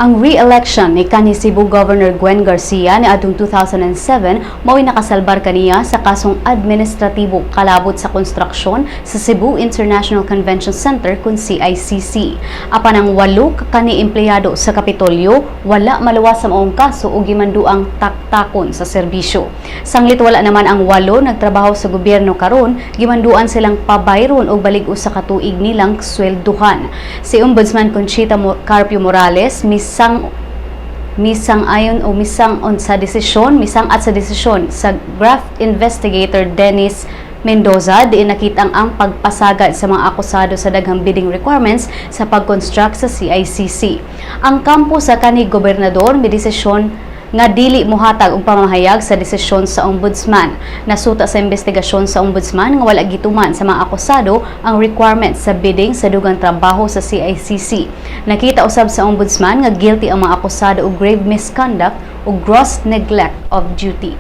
Ang re-election ni kanhi Cebu Governor Gwen Garcia ni adtong 2007 mao'y nakasalbar kaniya sa kasong administratibo kalabot sa konstruksyon sa Cebu International Convention Center kun CICC. Apan ang 8 kani empleyado sa Kapitolyo wala maluwas sa maong kaso ug gimanduang taktakon sa serbisyo. Sanglit wala naman ang 8 nagtrabaho sa gobyerno karon, gimanduan silang pabayron og balig-o sa katuig nilang swelduhan. Si Ombudsman Conchita Carpio Morales misang-on sa desisyon sa graft investigator Dennis Mendoza diin nakitang ang pagpasagad sa mga akusado sa daghang bidding requirements sa pag-construct sa CICC. Ang kampo sa kanhi gobernador midesisyon nga dili mohatag og pamahayag sa desisyon sa ombudsman. Nasuta sa investigasyon sa ombudsman nga wala gituman sa mga akusado ang requirements sa bidding sa dugang trabaho sa CICC. Nakita usab sa ombudsman nga guilty ang mga akusado og grave misconduct o gross neglect of duty.